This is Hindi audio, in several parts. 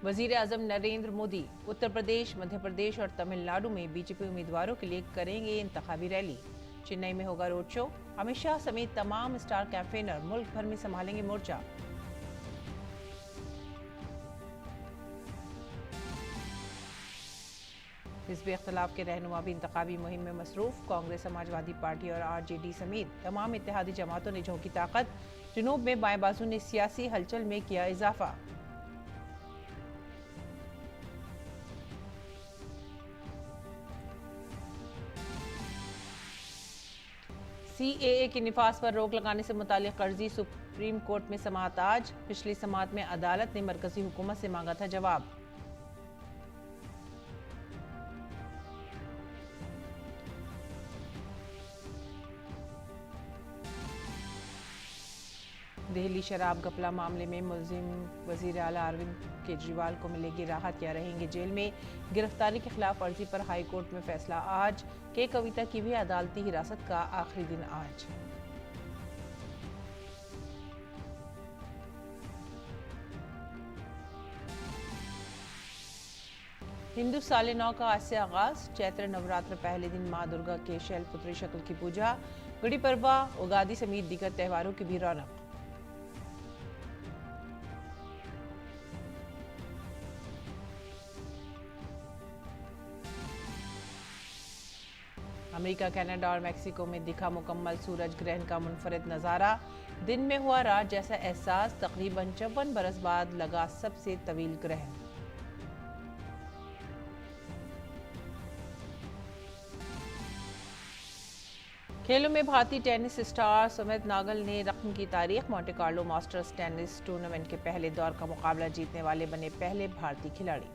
वजीर आजम नरेंद्र मोदी उत्तर प्रदेश, मध्य प्रदेश और तमिलनाडु में बीजेपी उम्मीदवारों के लिए करेंगे इंतखाबी रैली। चेन्नई में होगा रोड शो। अमित शाह समेत तमाम स्टार कैंपेनर मुल्क भर में संभालेंगे मोर्चा। हिज़्ब इख्तिलाफ के रहनुमा भी इंतखाबी मुहिम में मसरूफ। कांग्रेस, समाजवादी पार्टी और आरजेडी समेत तमाम इत्तेहादी जमातों ने झोंकी ताकत। जुनूब में बाएं बाजू ने सियासी हलचल में किया इजाफा। सीएए के निफाज पर रोक लगाने से मुतालिक अर्जी सुप्रीम कोर्ट में समाअत आज। पिछली समाअत में अदालत ने मरकजी हुकूमत से मांगा था जवाब। दिल्ली शराब घपला मामले में मुलजिम वजीर आला अरविंद केजरीवाल को मिलेगी राहत या रहेंगे जेल में। गिरफ्तारी के खिलाफ अर्जी पर हाई कोर्ट में फैसला आज। के कविता की भी अदालती हिरासत का आखिरी दिन आज। हिंदू साल नौ का आज से आगाज। चैत्र नवरात्र पहले दिन मां दुर्गा के शैलपुत्री शक्ल की पूजा। गुड़ी पड़वा, उगादी समेत दीगर त्योहारों की भी रौनक। अमेरिका, कनाडा और मेक्सिको में दिखा मुकम्मल सूरज ग्रहण का मुनफरिद नज़ारा। दिन में हुआ रात जैसा एहसास। तकरीबन 54 बरस बाद लगा सबसे तवील ग्रहण। खेलों में भारतीय टेनिस स्टार सुमित नागल ने रकम की तारीख। Monte Carlo masters tennis tournament के पहले दौर का मुकाबला जीतने वाले बने पहले भारतीय खिलाड़ी।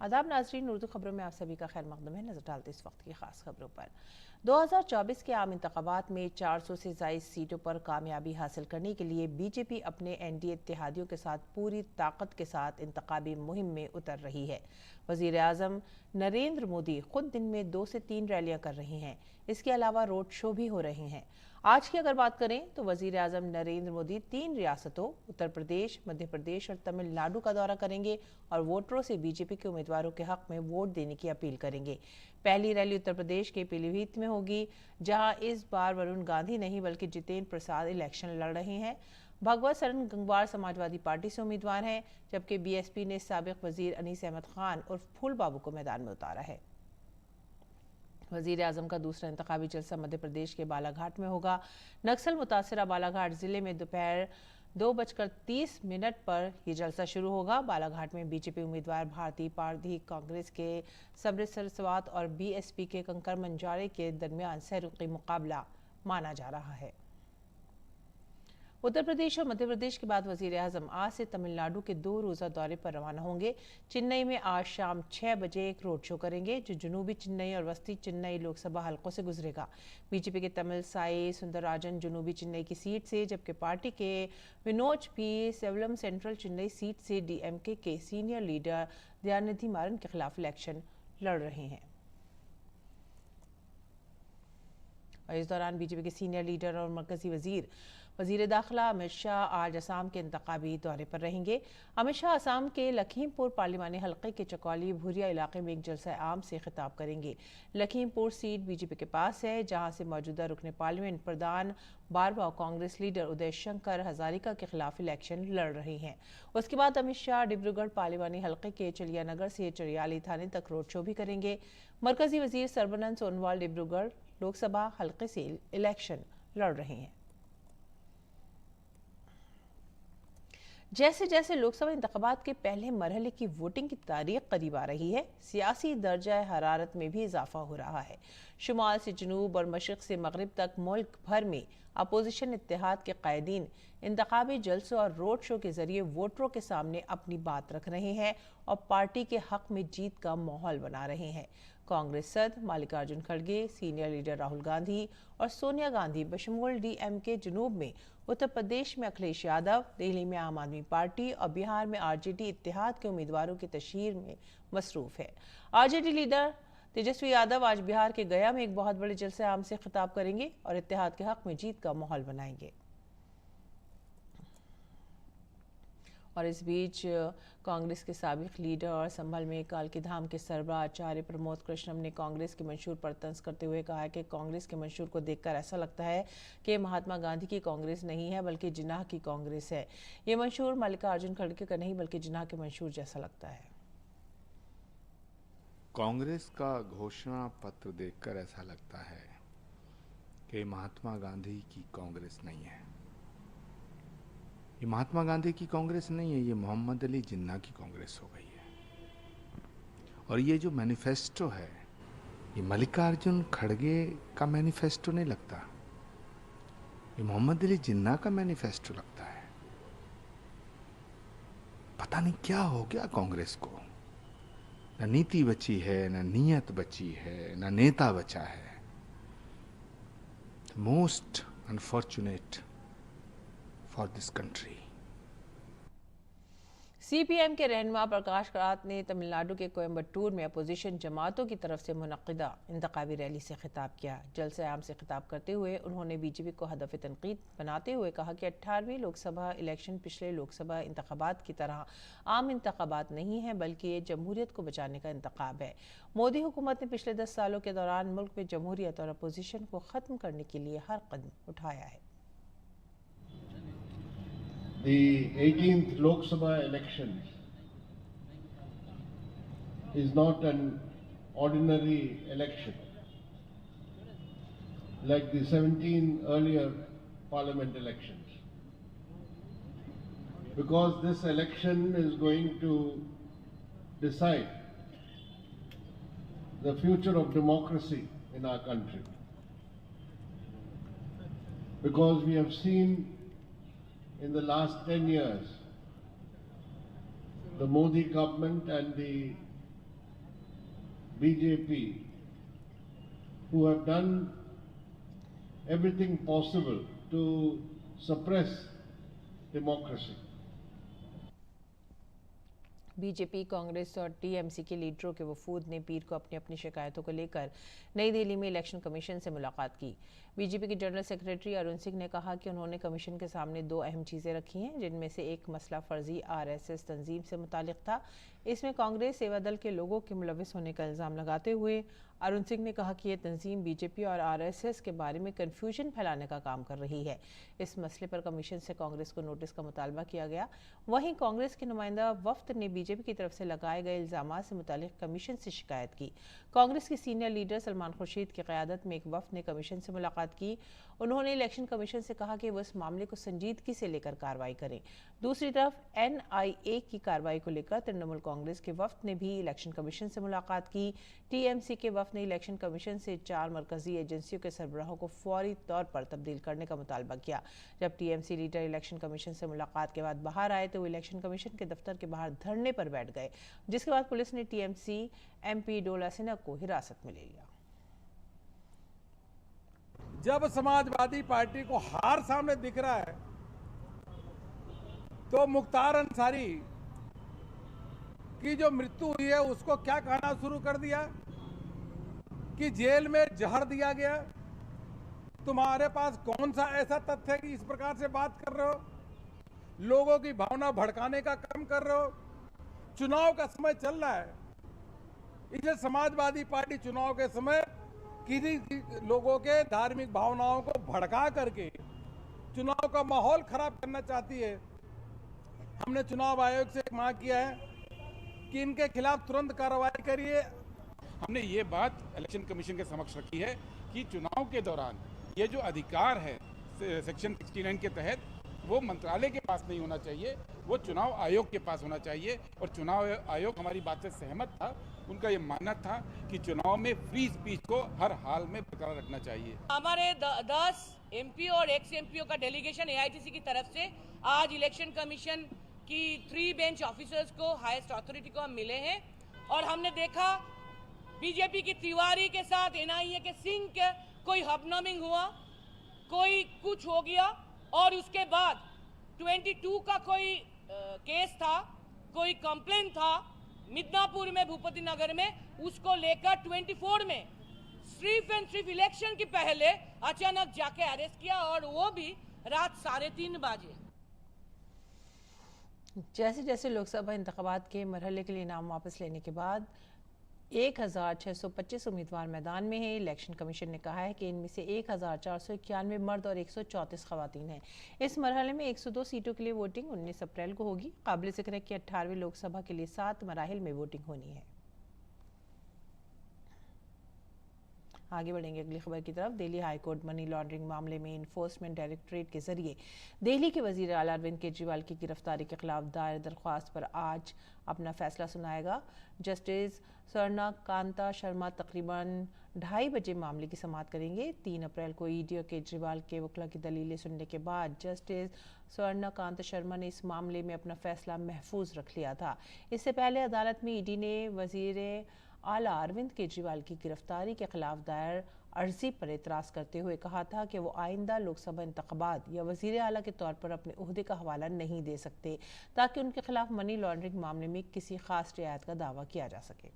आदाब नाजरीन, उर्दू खबरों में आप सभी का खैर मकदम है। नजर डालते इस वक्त की खास खबरों पर। 2024 के आम इंतखाबात में 400 से ज़ायद सीटों पर कामयाबी हासिल करने के लिए बीजेपी अपने एनडीए इत्तेहादियों के साथ पूरी ताकत के साथ इंतखाबी मुहिम में उतर रही है। वजीर आजम नरेंद्र मोदी खुद दिन में 2 से 3 रैलियां कर रही हैं। इसके अलावा रोड शो भी हो रहे हैं। आज की अगर बात करें तो वजीर आजम नरेंद्र मोदी 3 रियासतों उत्तर प्रदेश, मध्य प्रदेश और तमिलनाडु का दौरा करेंगे और वोटरों से बीजेपी के उम्मीदवारों के हक में वोट देने की अपील करेंगे। पहली रैली उत्तर प्रदेश के पीलीभीत में होगी, जहां इस बार वरुण गांधी नहीं बल्कि जितेंद्र प्रसाद इलेक्शन लड़ रहे हैं। भगवत सरन गंगवार समाजवादी पार्टी से उम्मीदवार हैं, जबकि बीएसपी ने साबिक वजीर अनीस अहमद खान उर्फ फूल बाबू को मैदान में उतारा है। वजीर आजम का दूसरा इंतखाबी जलसा मध्य प्रदेश के बालाघाट में होगा। नक्सल मुतासरा बालाघाट जिले में दोपहर 2:30 पर यह जलसा शुरू होगा। बालाघाट में बीजेपी उम्मीदवार भारतीय पारधी कांग्रेस के सब्र सरस्वत और बीएसपी के कंकर मंजारे के दरमियान सहरुखी मुकाबला माना जा रहा है। उत्तर प्रदेश और मध्य प्रदेश के बाद वजीर आजम आज से तमिलनाडु के 2 रोज़ा दौरे पर रवाना होंगे। चेन्नई में आज शाम 6 बजे एक रोड शो करेंगे, जो जनूबी चेन्नई और वस्ती चेन्नई लोकसभा हलकों से गुजरेगा। बीजेपी के तमिल साई सुंदरराजन जनूबी चेन्नई की सीट से, जबकि पार्टी के विनोज पी सेवलम सेंट्रल चेन्नई सीट से डीएमके के सीनियर लीडर दयानिधि मारन के खिलाफ इलेक्शन लड़ रहे हैं। और इस दौरान बीजेपी के सीनियर लीडर और मरकजी वजीर दाखिला अमित शाह आज असम के इंतखाबी दौरे पर रहेंगे। अमित शाह असम के लखीमपुर पार्लिमानी हल्के के चकौली भूरिया इलाके में एक जलसा आम से खिताब करेंगे। लखीमपुर सीट बीजेपी के पास है, जहां से मौजूदा रुकने पार्लियामेंट प्रधान बारवा कांग्रेस लीडर उदय शंकर हजारिका के खिलाफ इलेक्शन लड़ रहे हैं। उसके बाद अमित शाह डिब्रूगढ़ पार्लिमानी हल्के के चलियानगर से चरियाली थाने तक रोड शो भी करेंगे। मरकजी वजीर सर्बानंद सोनोवाल डिब्रूगढ़ लोकसभा हल्के से इलेक्शन लड़ रहे हैं। जैसे जैसे लोकसभा इंतखाबात के पहले मरहले की वोटिंग की तारीख करीब आ रही है, सियासी दर्जा हरारत में भी इजाफा हो रहा है। शुमाल से जनूब और मशरक से मगरिब तक मुल्क भर में अपोजिशन इत्तेहाद के कायदीन इंतखाबी जलसों और रोड शो के जरिए वोटरों के सामने अपनी बात रख रहे हैं और पार्टी के हक में जीत का माहौल बना रहे हैं। कांग्रेस सदर मल्लिकार्जुन खड़गे, सीनियर लीडर राहुल गांधी और सोनिया गांधी बशमूल डीएमके जनूब में, उत्तर प्रदेश में अखिलेश यादव, दिल्ली में आम आदमी पार्टी और बिहार में आरजेडी इत्तेहाद के उम्मीदवारों की तशहीर में मसरूफ है। आरजेडी लीडर तेजस्वी यादव आज बिहार के गया में एक बहुत बड़े जलसे आम से खिताब करेंगे और इत्तेहाद के हक में जीत का माहौल बनाएंगे। और इस बीच कांग्रेस के साबिक लीडर और संभल में कालकीधाम के सरबराह आचार्य प्रमोद कृष्णम ने कांग्रेस के मंशूर पर तंज करते हुए कहा है कि कांग्रेस के मंशूर को देखकर ऐसा लगता है कि महात्मा गांधी की कांग्रेस नहीं है बल्कि जिन्नाह की कांग्रेस है। ये मंशूर मल्लिकार्जुन खड़गे का नहीं बल्कि जिन्नाह के मंशूर जैसा लगता है। कांग्रेस का घोषणा पत्र देखकर ऐसा लगता है कि महात्मा गांधी की कांग्रेस नहीं है। ये महात्मा गांधी की कांग्रेस नहीं है, ये मोहम्मद अली जिन्ना की कांग्रेस हो गई है। और ये जो मैनिफेस्टो है, ये मल्लिकार्जुन खड़गे का मैनिफेस्टो नहीं लगता, ये मोहम्मद अली जिन्ना का मैनिफेस्टो लगता है। पता नहीं क्या हो गया कांग्रेस को, न नीति बची है, न नीयत बची है, न नेता बचा है। Most unfortunate for this country. CPM के रहनुमा प्रकाश कारात ने तमिलनाडु के कोयम्बटूर में अपोजिशन जमातों की तरफ से मुनक्किदा इंतखाबी रैली से खिताब किया। जलसे आम से खिताब करते हुए उन्होंने बीजेपी को हदफ तनकीद बनाते हुए कहा कि 18वीं लोकसभा इलेक्शन पिछले लोकसभा इंतखाबात की तरह आम इंतखाबात नहीं है बल्कि ये जमहूरियत को बचाने का इंतखाब है। मोदी हुकूमत ने पिछले 10 सालों के दौरान मुल्क में जमहूरियत और अपोजिशन को ख़त्म करने के लिए हर कदम उठाया है। The 18th Lok Sabha elections is not an ordinary election like the 17 earlier parliament elections, because this election is going to decide the future of democracy in our country, because we have seen in the last 10 years, the Modi government and the BJP, who have done everything possible to suppress democracy. BJP, Congress और टीएमसी के लीडरों के वफूद ने पीर को अपनी अपनी शिकायतों को लेकर नई दिल्ली में इलेक्शन कमीशन से मुलाकात की। बीजेपी के जनरल सेक्रेटरी अरुण सिंह ने कहा कि उन्होंने कमीशन के सामने 2 अहम चीज़ें रखी हैं, जिनमें से एक मसला फर्जी आरएसएस तंजीम से मुतालिक था। इसमें कांग्रेस सेवा दल के लोगों के मुलविस होने का इल्ज़ाम लगाते हुए अरुण सिंह ने कहा कि यह तंजीम बीजेपी और आरएसएस के बारे में कन्फ्यूजन फैलाने का काम कर रही है। इस मसले पर कमीशन से कांग्रेस को नोटिस का मुतालबा किया गया। वहीं कांग्रेस के नुमाइंदा वफ्द ने बीजेपी की तरफ से लगाए गए इल्ज़ामात से मुतालिक कमीशन से शिकायत की। कांग्रेस के सीनियर लीडर सलमान खुर्शीद की क़यादत में एक वफ्द ने कमीशन से मुलाकात की। उन्होंने इलेक्शन कमीशन से कहा कि वह इस मामले को संजीदगी से लेकर कार्रवाई करें। दूसरी तरफ एनआईए की कार्रवाई को लेकर तृणमूल कांग्रेस के वफ्द ने भी इलेक्शन कमीशन से मुलाकात की। टीएमसी के वफ्द ने इलेक्शन कमीशन से 4 मरकजी एजेंसियों के सरबराहों को फौरी तौर पर तब्दील करने का मुतालबा किया। जब टीएमसी लीडर इलेक्शन कमीशन से मुलाकात के बाद बाहर आए तो वो इलेक्शन कमीशन के दफ्तर के बाहर धरने पर बैठ गए, जिसके बाद पुलिस ने टीएमसी एमपी डोला सिन्हा को हिरासत में ले लिया। जब समाजवादी पार्टी को हार सामने दिख रहा है तो मुख्तार अंसारी की जो मृत्यु हुई है उसको क्या कहना शुरू कर दिया कि जेल में जहर दिया गया। तुम्हारे पास कौन सा ऐसा तथ्य है कि इस प्रकार से बात कर रहे हो, लोगों की भावना भड़काने का काम कर रहे हो। चुनाव का समय चल रहा है, इसलिए समाजवादी पार्टी चुनाव के समय किसी लोगों के धार्मिक भावनाओं को भड़का करके चुनाव का माहौल खराब करना चाहती है। हमने चुनाव आयोग से मांग किया है कि इनके खिलाफ तुरंत कार्रवाई करिए। हमने ये बात इलेक्शन कमीशन के समक्ष रखी है कि चुनाव के दौरान ये जो अधिकार है सेक्शन 69 के तहत वो मंत्रालय के पास नहीं होना चाहिए, वो चुनाव आयोग के पास होना चाहिए। और चुनाव आयोग हमारी बात से सहमत था। उनका ये मानना था कि चुनाव में फ्री स्पीच को हर हाल में बरकरार रखना चाहिए। हमारे 10 एमपी और एक्स एमपीओ का डेलीगेशन एआईटीसी की तरफ से आज इलेक्शन कमीशन की 3 बेंच ऑफिसर्स को, हाईएस्ट अथॉरिटी को हम मिले हैं और हमने देखा बीजेपी की तिवारी के साथ एनआईए के सिंह के कोई हबनमिंग हुआ, कोई कुछ हो गया और उसके बाद 22 का कोई केस था, कोई कंप्लेंट था मिदनापुर में, भूपति नगर में, उसको लेकर 24 में सिर्फ इलेक्शन की पहले अचानक जाके अरेस्ट किया और वो भी रात 3:30 बजे। जैसे जैसे लोकसभा इंतखाबात के मरहले के लिए नाम वापस लेने के बाद 1625 उम्मीदवार मैदान में हैं। इलेक्शन कमीशन ने कहा है कि इनमें से 1491 मर्द और 134 खवातीन हैं। इस मरहले में 102 सीटों के लिए वोटिंग 19 अप्रैल को होगी। काबिल ज़िक्र है कि 18वीं लोकसभा के लिए 7 मराहिल में वोटिंग होनी है। आगे बढ़ेंगे अगली खबर की तरफ। दिल्ली हाईकोर्ट मनी लॉन्ड्रिंग मामले में इन्फोर्समेंट डायरेक्टोरेट के जरिए दिल्ली के वजीर आला अरविंद केजरीवाल की गिरफ्तारी के खिलाफ दायर दरख्वास्त पर आज अपना फैसला सुनाएगा। जस्टिस स्वर्णा कांता शर्मा तकरीबन 2:30 बजे मामले की समाअत करेंगे। 3 अप्रैल को ईडी और केजरीवाल के वकील की दलीलें सुनने के बाद जस्टिस स्वर्णा कांता शर्मा ने इस मामले में अपना फैसला महफूज रख लिया था। इससे पहले अदालत में ईडी ने वजीर आला अरविंद केजरीवाल की गिरफ्तारी के खिलाफ दायर अर्जी पर एतराज करते हुए कहा था कि वो आइंदा लोकसभा इंतखाबात या वजीर आला के तौर पर अपने ओहदे का हवाला नहीं दे सकते ताकि उनके खिलाफ मनी लॉन्ड्रिंग मामले में किसी खास रियायत का दावा किया जा सके।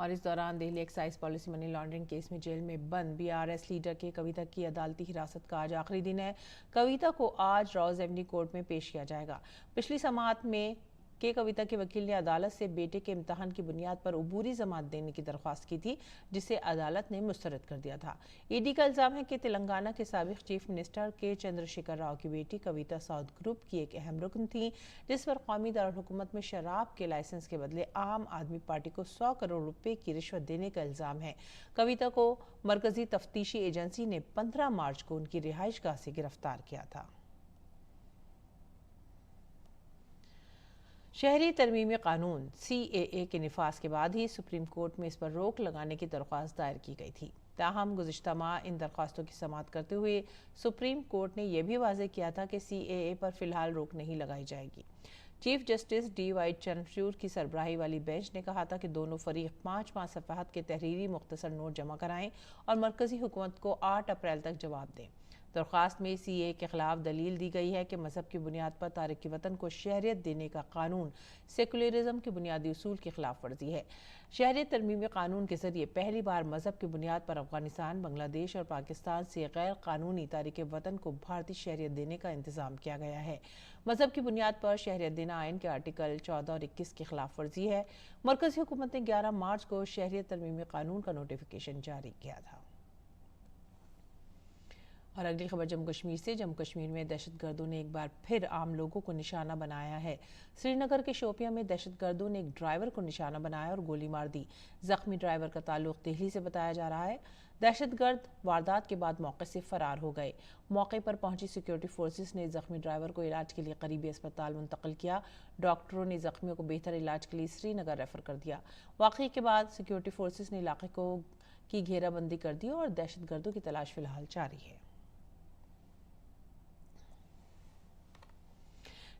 और इस दौरान Delhi excise policy money laundering case में जेल में बंद बीआरएस लीडर के कविता की अदालती हिरासत का आज आखिरी दिन है। कविता को आज रॉज एवेन्यू कोर्ट में पेश किया जाएगा। पिछली समाअत में कविता के वकील ने अदालत से बेटे के इम्तिहान की बुनियाद पर उबूरी जमानत देने की दरख्वास्त की थी, जिसे अदालत ने मुस्तरद कर दिया था। ईडी का इल्जाम है कि तेलंगाना के साबिक चीफ मिनिस्टर के चंद्रशेखर राव की बेटी कविता साउथ ग्रुप की एक अहम रुकन थी, जिस पर कौमी दारुलहुकूमत में शराब के लाइसेंस के बदले आम आदमी पार्टी को 100 करोड़ रुपए की रिश्वत देने का इल्जाम है। कविता को मरकजी तफ्तीशी एजेंसी ने 15 मार्च को उनकी रिहाइशगाह से गिरफ्तार किया था। शहरी तरमीमी कानून CAA के निफाज के बाद ही सुप्रीम कोर्ट में इस पर रोक लगाने की दरख्वास्त दायर की गई थी। ताहम गुज़िश्ता माह इन दरख्वास्तों की समाअत करते हुए सुप्रीम कोर्ट ने यह भी वाज़ेह किया था कि CAA पर फिलहाल रोक नहीं लगाई जाएगी। चीफ जस्टिस DY चंद्रचूड़ की सरबराही वाली बेंच ने कहा था कि दोनों फरीक 5 सफ़हात के तहरीरी मुख्तसर नोट जमा कराएं और मरकजी हुकूमत को 8 अप्रैल तक जवाब दें। दरख्वास्त में CAA के खिलाफ दलील दी गई है कि मजहब की बुनियाद पर तारिक वतन को शहरियत देने का कानून सेकुलरिज्म के बुनियादी उसूल की खिलाफ वर्जी है। शहरियत तरमीमी कानून के जरिए पहली बार मजहब की बुनियाद पर अफगानिस्तान, बांग्लादेश और पाकिस्तान से गैर कानूनी तारिक वतन को भारतीय शहरियत देने का इंतजाम किया गया है। मजहब की बुनियाद पर शहरियत देना आइन के आर्टिकल 14 और 21 की खिलाफ वर्जी है। मरकजी हुकूमत ने 11 मार्च को शहरियत तरमीमी कानून का नोटिफिकेशन जारी किया था। और अगली खबर जम्मू कश्मीर से। जम्मू कश्मीर में दहशतगर्दों ने एक बार फिर आम लोगों को निशाना बनाया है। श्रीनगर के शोपियां में दहशतगर्दों ने एक ड्राइवर को निशाना बनाया और गोली मार दी। जख्मी ड्राइवर का ताल्लुक दिल्ली से बताया जा रहा है। दहशतगर्द वारदात के बाद मौके से फरार हो गए। मौके पर पहुंची सिक्योरिटी फोर्सेस ने जख्मी ड्राइवर को इलाज के लिए करीबी अस्पताल मुंतकिल किया। डॉक्टरों ने जख्मियों को बेहतर इलाज के लिए श्रीनगर रेफर कर दिया। वाक़ई के बाद सिक्योरिटी फोर्सेस ने इलाके को की घेराबंदी कर दी और दहशतगर्दों की तलाश फिलहाल जारी है।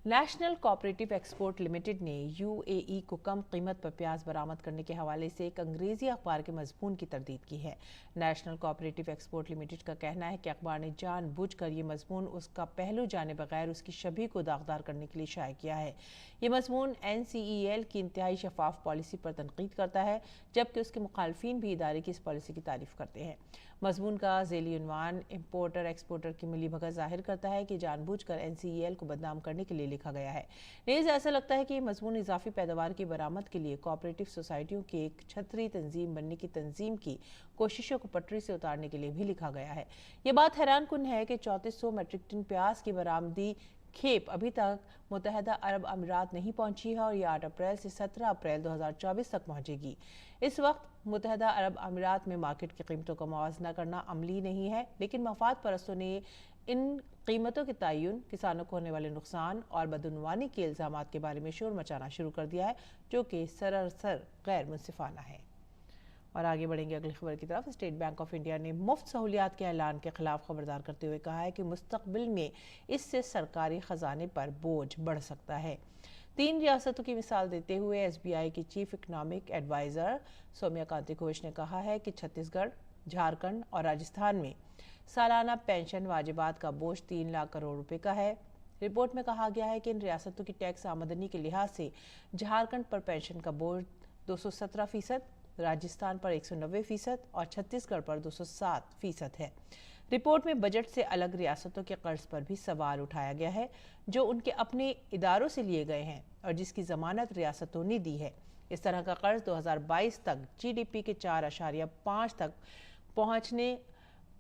नेशनल कोऑपरेटिव एक्सपोर्ट लिमिटेड ने UAE को कम कीमत पर प्याज बरामद करने के हवाले से एक अंग्रेजी अखबार के मजमून की तरदीद की है। नेशनल कोऑपरेटिव एक्सपोर्ट लिमिटेड का कहना है कि अखबार ने जानबूझकर ये मजमून उसका पहलू जाने बगैर उसकी छवि को दागदार करने के लिए शाया किया है। ये मजमून NCEL की इंतहाई शफाफ पॉलिसी पर तनकीद करता है, जबकि उसके मुखालफिन भी इदारे की इस पॉलिसी की तारीफ करते हैं। मजमून का ज़ेली उन्वान इम्पोर्टर एक्सपोर्टर की मिलीभगत जाहिर करता है कि जानबूझकर NCEL को बदनाम करने के लिए लिखा गया है। नीज़ ऐसा लगता है कि ये मजमून इजाफी पैदावार की बरामद के लिए कोऑपरेटिव सोसाइटियों की एक छतरी तंजीम बनने की तंजीम की कोशिशों को पटरी से उतारने के लिए भी लिखा गया है। ये बात हैरानकुन है कि 3400 मेट्रिक टन प्याज की बरामदी खेप अभी तक मुत्तहदा अरब अमीरात नहीं पहुंची है और ये 8 अप्रैल से 17 अप्रैल 2024 तक पहुंचेगी। इस वक्त मुत्तहदा अरब अमीरात में मार्केट की कीमतों का मुआवजा करना अमली नहीं है, लेकिन मफाद परस्तों ने इन कीमतों के तयन, किसानों को होने वाले नुकसान और बदउनवानी के इल्जामात के बारे में शोर मचाना शुरू कर दिया है, जो कि सरासर गैर मुंसिफाना है। और आगे बढ़ेंगे अगली खबर की तरफ। स्टेट बैंक ऑफ इंडिया ने मुफ्त सहूलियात के ऐलान के खिलाफ खबरदार करते हुए कहा है कि मुस्तकबिल में इससे सरकारी खजाने पर बोझ बढ़ सकता है। 3 रियासतों की मिसाल देते हुए SBI की चीफ इकनॉमिक एडवाइज़र सौम्या कांति घोष ने कहा है कि छत्तीसगढ़, झारखंड और राजस्थान में सालाना पेंशन वाजिबात का बोझ 3 लाख करोड़ रुपए का है। रिपोर्ट में कहा गया है कि इन रियासतों की टैक्स आमदनी के लिहाज से झारखंड पर पेंशन का बोझ 217%, राजस्थान पर 190% और छत्तीसगढ़ पर 207% है। रिपोर्ट में बजट से अलग रियासतों के कर्ज पर भी सवाल उठाया गया है, जो उनके अपने इदारों से लिए गए हैं और जिसकी जमानत रियासतों ने दी है। इस तरह का कर्ज 2022 तक GDP के 4.5 तक पहुंचने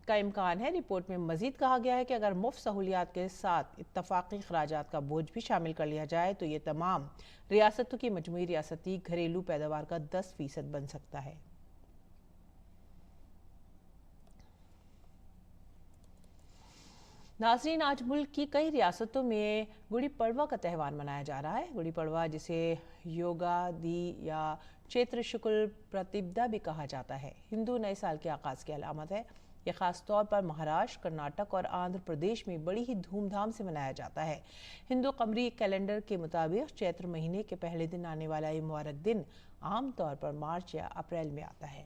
का इम्कान है। रिपोर्ट में मजीद कहा गया है कि अगर मुफ्त सहूलियात के साथ इत्तफाकी खराजात का बोझ भी शामिल कर लिया जाए तो ये तमाम रियासतों की मजमूई रियासती घरेलू पैदावार का 10% बन सकता है। नाज़रीन, आज मुल्क की कई रियासतों में गुड़ी पड़वा का त्यौहार मनाया जा रहा है। गुड़ी पड़वा, जिसे योगादि या चैत्र शुक्ल प्रतिपदा भी कहा जाता है, हिंदू नए साल के आगाज़ की अलामत है। यह ख़ास तौर पर महाराष्ट्र, कर्नाटक और आंध्र प्रदेश में बड़ी ही धूमधाम से मनाया जाता है। हिंदू कमरी कैलेंडर के मुताबिक चैत्र महीने के पहले दिन आने वाला ये मुबारक दिन आमतौर पर मार्च या अप्रैल में आता है।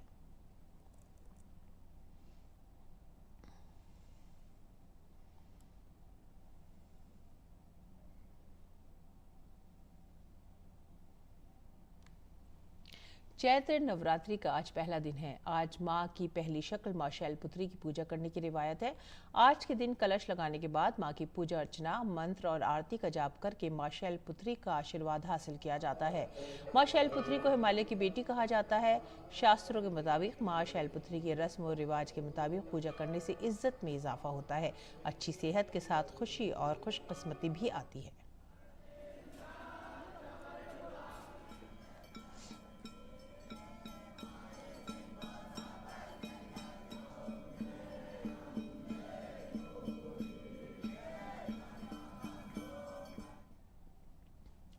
चैत्र नवरात्रि का आज पहला दिन है। आज माँ की पहली शक्ल माँ शैलपुत्री की पूजा करने की रिवायत है। आज के दिन कलश लगाने के बाद माँ की पूजा अर्चना, मंत्र और आरती का जाप करके माँ शैलपुत्री का आशीर्वाद हासिल किया जाता है। माँ शैलपुत्री को हिमालय की बेटी कहा जाता है। शास्त्रों के मुताबिक माँ शैलपुत्री के रस्म और रिवाज के मुताबिक पूजा करने से इज्जत में इजाफा होता है। अच्छी सेहत के साथ खुशी और खुशकिस्मती भी आती है।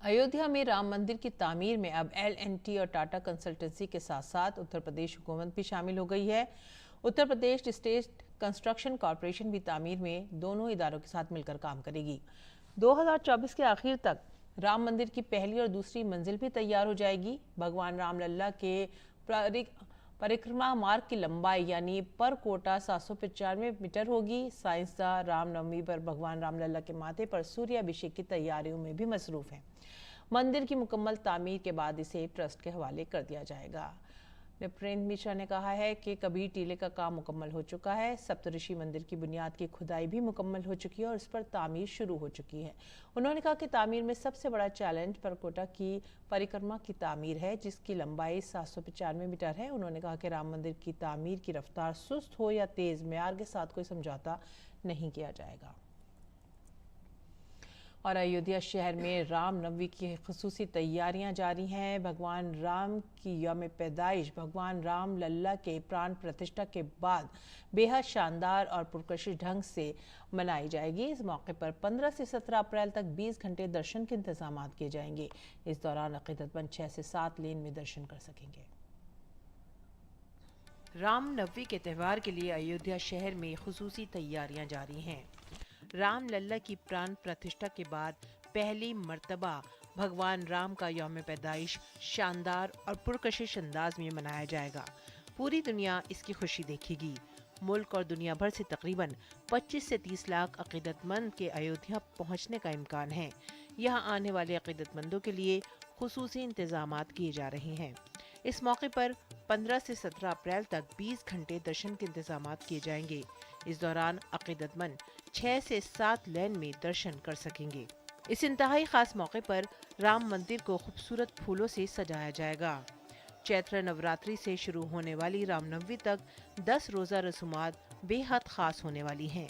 अयोध्या में राम मंदिर की तामीर में अब L&T और टाटा कंसल्टेंसी के साथ साथ उत्तर प्रदेश हुकूमत भी शामिल हो गई है। Uttar Pradesh state construction corporation भी तामीर में दोनों इदारों के साथ मिलकर काम करेगी। 2024 के आखिर तक राम मंदिर की पहली और दूसरी मंजिल भी तैयार हो जाएगी। भगवान रामलला के परिक्रमा मार्ग की लंबाई यानी पर कोटा 795 मीटर होगी। साइंसदान रामनवमी पर भगवान रामलला के माथे पर सूर्याभिषेक की तैयारियों में भी मसरूफ हैं। मंदिर की मुकम्मल तामीर के बाद इसे ट्रस्ट के हवाले कर दिया जाएगा। नृपेंद्र मिश्रा ने कहा है कि कबीर टीले का काम मुकम्मल हो चुका है। सप्तऋषि मंदिर की बुनियाद की खुदाई भी मुकम्मल हो चुकी है और इस पर तामीर शुरू हो चुकी है। उन्होंने कहा कि तामीर में सबसे बड़ा चैलेंज परकोटा की परिक्रमा की तामीर है, जिसकी लंबाई 795 मीटर है। उन्होंने कहा कि राम मंदिर की तामीर की रफ्तार सुस्त हो या तेज, मेयार के साथ कोई समझौता नहीं किया जाएगा। और अयोध्या शहर में रामनवमी की खुसूसी तैयारियां जारी हैं। भगवान राम की यौम पैदाइश भगवान राम लल्ला के प्राण प्रतिष्ठा के बाद बेहद शानदार और पुरकशिश ढंग से मनाई जाएगी। इस मौके पर 15 से 17 अप्रैल तक 20 घंटे दर्शन के इंतजाम किए जाएंगे। इस दौरान अकीदतमंद 6 से 7 लेन में दर्शन कर सकेंगे। रामनवमी के त्यौहार के लिए अयोध्या शहर में खुसूसी तैयारियां जारी हैं। राम लल्ला की प्राण प्रतिष्ठा के बाद पहली मर्तबा भगवान राम का यौम पैदाइश शानदार और पुरकशिश अंदाज में मनाया जाएगा। पूरी दुनिया इसकी खुशी देखेगी। मुल्क और दुनिया भर से तकरीबन 25 से 30 लाख अकीदतमंद के अयोध्या पहुंचने का इम्कान है। यहां आने वाले अकीदतमंदों के लिए खुसूसी इंतजामात किए जा रहे हैं। इस मौके पर 15 से 17 अप्रैल तक 20 घंटे दर्शन के इंतजामात किए जाएंगे। इस दौरान अकीदतमंद 6 से 7 लेन में दर्शन कर सकेंगे। इस इंतहाई खास मौके पर राम मंदिर को खूबसूरत फूलों से सजाया जाएगा। चैत्र नवरात्रि से शुरू होने वाली रामनवमी तक 10 रोजा रसूमात बेहद खास होने वाली हैं।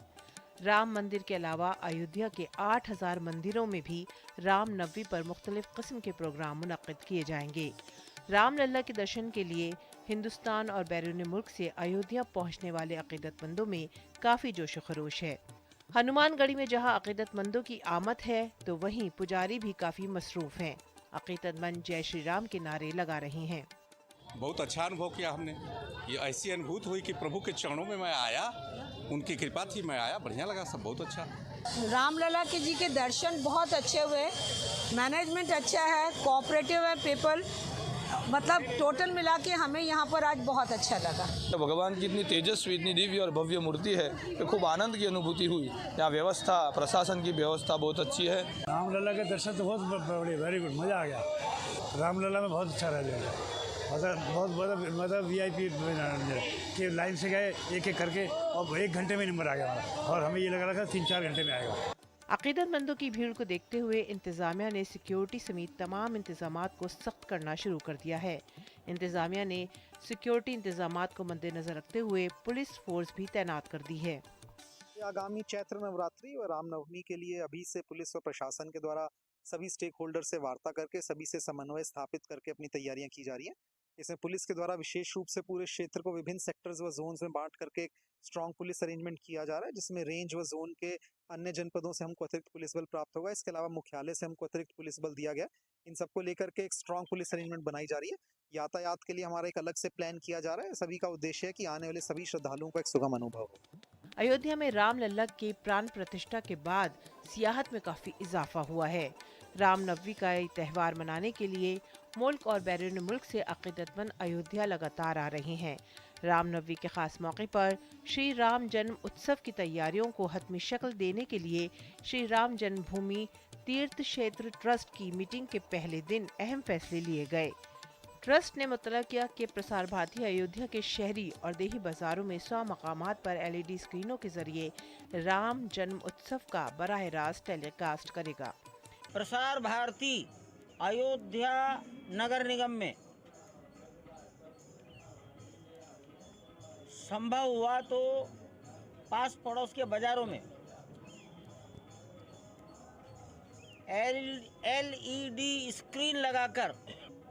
राम मंदिर के अलावा अयोध्या के 8000 मंदिरों में भी रामनवमी पर मुख्तलिफ किस्म के प्रोग्राम मुनक्किद किए जाएंगे। रामलला के दर्शन के लिए हिंदुस्तान और बैरून मुल्क से अयोध्या पहुंचने वाले अकीदतमंदों में काफ़ी जोश खरोश है। हनुमानगढ़ी में जहां अकीदतमंदों की आमद है तो वहीं पुजारी भी काफ़ी मसरूफ हैं। अकीदतमंद जय श्री राम के नारे लगा रहे हैं। बहुत अच्छा अनुभव किया हमने। ये ऐसी अनुभूति हुई कि प्रभु के चरणों में मैं आया, उनकी कृपा थी, मैं आया, बढ़िया लगा, सब बहुत अच्छा। रामलला के जी के दर्शन बहुत अच्छे हुए, मैनेजमेंट अच्छा है, कोऑपरेटिव है पीपल, मतलब टोटल मिला के हमें यहाँ पर आज बहुत अच्छा लगा। तो भगवान की इतनी तेजस्वी, इतनी दिव्य और भव्य मूर्ति है कि खूब आनंद की अनुभूति हुई। यहाँ व्यवस्था, प्रशासन की व्यवस्था बहुत अच्छी है। रामलला के दर्शन तो बहुत बड़े, वेरी गुड, मज़ा आ गया। रामलला में बहुत अच्छा रह जाएगा। बहुत मतलब VIP के लाइन से गए एक एक करके और 1 घंटे में नंबर आ गया हमारा, और हमें ये लग रहा था 3-4 घंटे में आएगा। अकीदतमंदों की भीड़ को देखते हुए इंतजामिया ने सिक्योरिटी समेत तमाम इंतजामात को सख्त करना शुरू कर दिया है। इंतजामिया ने सिक्योरिटी इंतजामात को मद्देनजर रखते हुए पुलिस फोर्स भी तैनात कर दी है। आगामी चैत्र नवरात्रि और रामनवमी के लिए अभी से पुलिस और प्रशासन के द्वारा सभी स्टेक होल्डर से वार्ता करके सभी से समन्वय स्थापित करके अपनी तैयारियां की जा रही हैं। इसमें पुलिस के द्वारा विशेष रूप से पूरे क्षेत्र को विभिन्न सेक्टर्स व जोन्स में बांट करके एक स्ट्रॉन्ग पुलिस अरेंजमेंट किया जा रहा है, जिसमें रेंज व जोन के अन्य जनपदों से हमको अतिरिक्त पुलिस बल प्राप्त होगा। इसके अलावा मुख्यालय से हमको अतिरिक्त पुलिस बल दिया गया। इन सबको लेकर के एक स्ट्रॉन्ग पुलिस अरेंजमेंट बनाई जा रही है। यातायात के लिए हमारा एक अलग से प्लान किया जा रहा है। सभी का उद्देश्य है कि आने वाले सभी श्रद्धालुओं को एक सुगम अनुभव हो। अयोध्या में रामलला के प्राण प्रतिष्ठा के बाद सियाहत में काफी इजाफा हुआ है। रामनवमी का ये त्यौहार मनाने के लिए मुल्क और बैरून मुल्क से अकीदतमंद अयोध्या लगातार आ रहे हैं। रामनवमी के खास मौके पर श्री राम जन्म उत्सव की तैयारियों को हतमी शक्ल देने के लिए श्री राम जन्मभूमि तीर्थ क्षेत्र ट्रस्ट की मीटिंग के पहले दिन अहम फैसले लिए गए। ट्रस्ट ने मुतला किया कि प्रसार भारती अयोध्या के शहरी और देही बाजारों में 100 मकामात पर LED स्क्रीनों के जरिए राम जन्म उत्सव का बराह रास्त टेलीकास्ट करेगा। प्रसार भारती अयोध्या नगर निगम में संभव हुआ तो पास पड़ोस के बाजारों में LED स्क्रीन लगाकर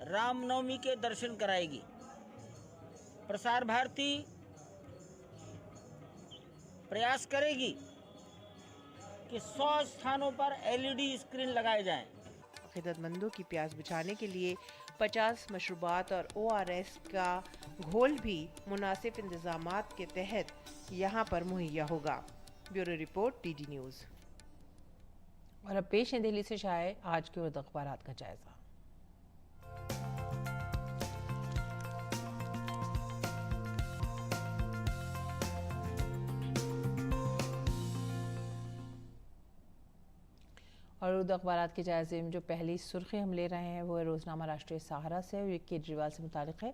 रामनवमी के दर्शन कराएगी। प्रसार भारती प्रयास करेगी कि 100 स्थानों पर LED स्क्रीन लगाए जाएं। अकीदतमंदों की प्यास बुझाने के लिए 50 मशरूबात और ORS का घोल भी मुनासिब इंतजामात के तहत यहाँ पर मुहैया होगा। Bureau report DD news. और अब पेश है दिल्ली से शाये आज के उर्दू अखबारात का जायजा। और उर्दू अखबारात के जायजे में जो पहली सुर्खी हम ले रहे हैं वो है रोज़नामा राष्ट्रीय सहारा से, और ये केजरीवाल से मुतालिक है।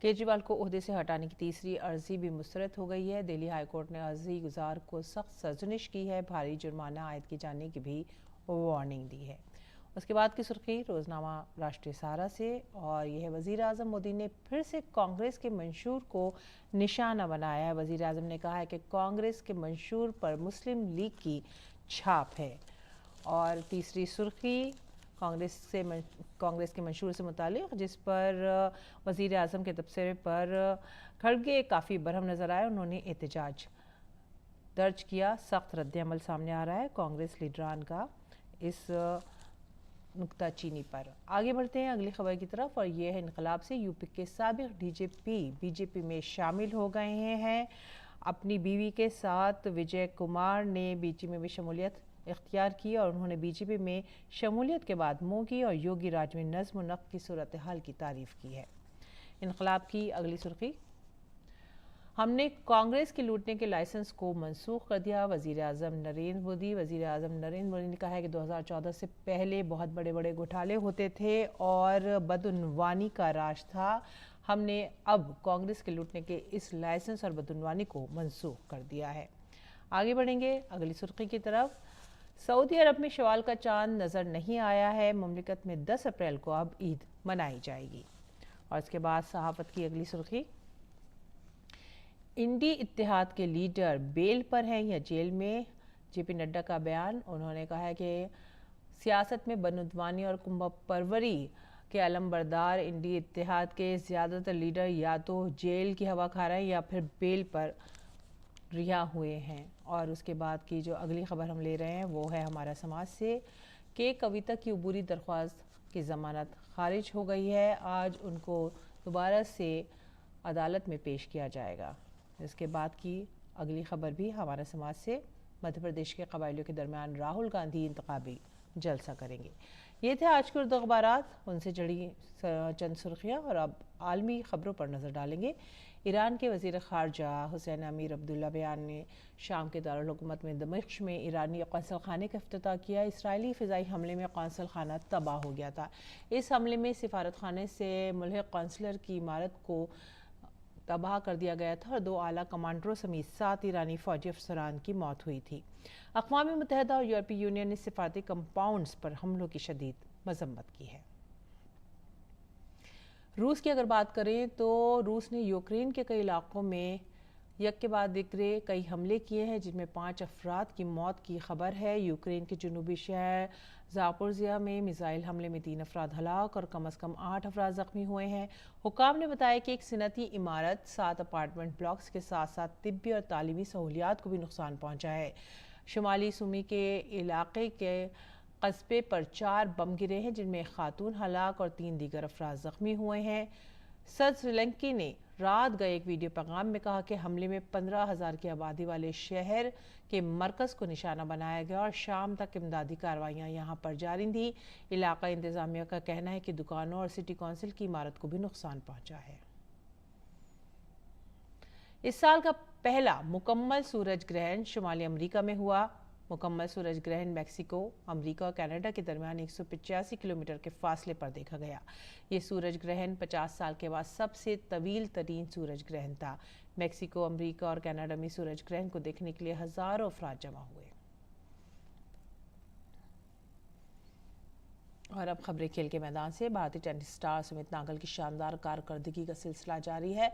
केजरीवाल को ओहदे से हटाने की तीसरी अर्जी भी मुस्तरद हो गई है। दिल्ली हाई कोर्ट ने अर्जी गुजार को सख्त सरजनिश की है, भारी जुर्माना आयद किए जाने की भी वार्निंग दी है। उसके बाद की सुर्खी रोज़नामा राष्ट्रीय सहारा से, और यह है वज़ीर आज़म मोदी ने फिर से कांग्रेस के मंशूर को निशाना बनाया है। वज़ीर आज़म ने कहा है कि कांग्रेस के मंशूर पर मुस्लिम लीग की छाप है। और तीसरी सुर्खी कांग्रेस के मंशूर से मुतालिक, जिस पर वज़ीर आज़म के तबसरे पर खड़गे काफ़ी बरहम नज़र आए। उन्होंने एहतजाज दर्ज किया। सख्त रद्द-ए-अमल सामने आ रहा है कांग्रेस लीडरान का इस नुक्ताचीनी पर। आगे बढ़ते हैं अगली खबर की तरफ, और ये है इनकलाब से। यूपी के साबिक DGP BJP में शामिल हो गए हैं। अपनी बीवी के साथ विजय कुमार ने BJP में भी शमूलियत इख्तियार की, और उन्होंने BJP में शमूलियत के बाद मोगी और योगी राज में नज़्म व नक़्द की सूरत हाल की तारीफ़ की है। इनकलाब की अगली सुर्खी, हमने कांग्रेस के लूटने के लाइसेंस को मनसूख कर दिया, वज़ीर आज़म नरेंद्र मोदी। वज़ीर आज़म नरेंद्र मोदी ने कहा है कि 2014 से पहले बहुत बड़े बड़े घोटाले होते थे और बदउनवानी का राज था। हमने अब कांग्रेस के लूटने के इस लाइसेंस और बदउनवानी को मनसूख कर दिया है। आगे बढ़ेंगे अगली सुर्खी की तरफ। सऊदी अरब में शवाल का चांद नज़र नहीं आया है। मुमलिकत में 10 अप्रैल को अब ईद मनाई जाएगी। और इसके बाद सहाफ़त की अगली सुर्खी, इंडी इत्तेहाद के लीडर बेल पर हैं या जेल में। JP नड्डा का बयान। उन्होंने कहा है कि सियासत में बदउनवानी और कुंभ परवरी के अलमबरदार इंडी इत्तेहाद के ज़्यादातर लीडर या तो जेल की हवा खा रहे हैं या फिर बेल पर रिहा हुए हैं। और उसके बाद की जो अगली खबर हम ले रहे हैं वो है हमारा समाज से, कि कविता की अबूरी दरख्वास्त की ज़मानत खारिज हो गई है। आज उनको दोबारा से अदालत में पेश किया जाएगा। इसके बाद की अगली खबर भी हमारा समाज से, मध्य प्रदेश के कबायलियों के दरमियान राहुल गांधी इंतखाबी जलसा करेंगे। ये थे आज के उर्दू अखबारात, उनसे जुड़ी चंद सुर्खियाँ। और अब आलमी खबरों पर नज़र डालेंगे। ईरान के वज़ीर ख़ारजा हुसैन अमीर अब्दुल्ला बयान ने शाम के दारुल हुकूमत में दमिश्क में ईरानी कौंसल खाने का इफ्तिताह किया। इसराइली फ़िज़ाई हमले में कौंसल खाना तबाह हो गया था। इस हमले में सिफारत खाने से मुल्हिक कौंसलर की इमारत को तबाह कर दिया गया था और 2 आला कमांडरों समेत 7 ईरानी फ़ौजी अफसरान की मौत हुई थी। अक़वाम मुत्तहिदा और यूरोपीय यूनियन ने सिफारती कंपाउंड्स पर हमलों की शदीद मज़म्मत की है। रूस की अगर बात करें तो रूस ने यूक्रेन के कई इलाकों में एक के बाद दिक्रे कई हमले किए हैं, जिनमें 5 अफराद की मौत की खबर है। यूक्रेन के जनूबी शहर ज़ापोरिज़िया में मिसाइल हमले में 3 अफराद हलाक और कम अज़ कम 8 अफराद ज़ख्मी हुए हैं। हुकाम ने बताया कि एक सनती इमारत, 7 अपार्टमेंट ब्लॉक्स के साथ साथ तिब्बी और तालीमी सहूलियात को भी नुकसान पहुँचा है। शुमाली सुमी के इलाके के कस्बे पर 4 बम गिरे हैं, जिनमें एक खातून हलाक और 3 दीगर अफराद ज़ख्मी हुए हैं। सदर श्रीलंकी ने रात गए एक वीडियो पैगाम में कहा कि हमले में 15,000 की आबादी वाले शहर के मरकज़ को निशाना बनाया गया और शाम तक इमदादी कार्रवाइयाँ यहाँ पर जारी थी। इलाका इंतज़ामिया का कहना है कि दुकानों और सिटी कौंसिल की इमारत को भी नुकसान पहुँचा है। इस साल का पहला मुकम्मल सूरज ग्रहण शुमाली अमेरिका में हुआ। मुकम्मल सूरज ग्रहण मैक्सिको, अमेरिका और कनाडा के दरमियान 185 किलोमीटर के फासले पर देखा गया। ये सूरज ग्रहण 50 साल के बाद सबसे तवील तरीन सूरज ग्रहण था। मैक्सिको, अमेरिका और कनाडा में सूरज ग्रहण को देखने के लिए हजारों अफराद जमा हुए। और अब खबरें खेल के मैदान से। भारतीय टेनिस स्टार सुमित नागल की शानदार कारकर्दगी का सिलसिला जारी है।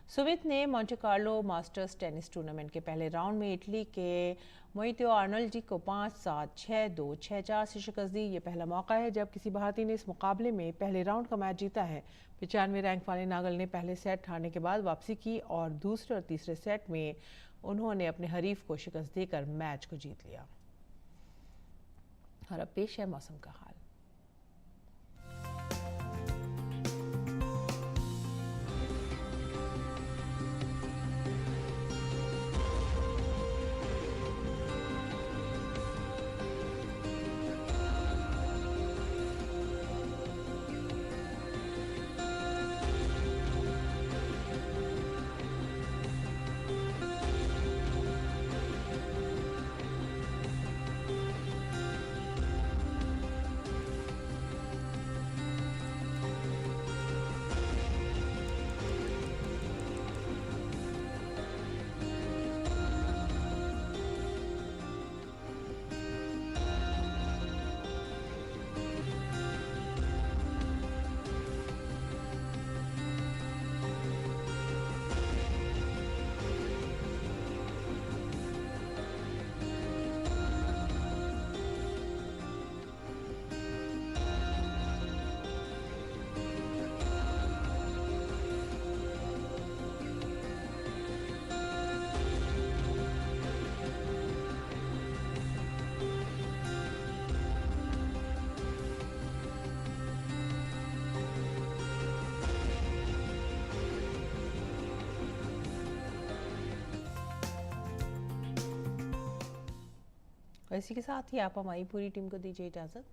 सुमित ने Monte Carlo masters tennis tournament के पहले राउंड में इटली के मोइतो आर्नोल्डी को 5-7, 6-2, 6-4 से शिकस्त दी। ये पहला मौका है जब किसी भारतीय ने इस मुकाबले में पहले राउंड का मैच जीता है। 95वें रैंक वाले नागल ने पहले सेट हारने के बाद वापसी की और दूसरे और तीसरे सेट में उन्होंने अपने हरीफ को शिकस्त देकर मैच को जीत लिया। और अब पेश है मौसम का हाल। और इसी के साथ ही आप हमारी पूरी टीम को दीजिए इजाज़त।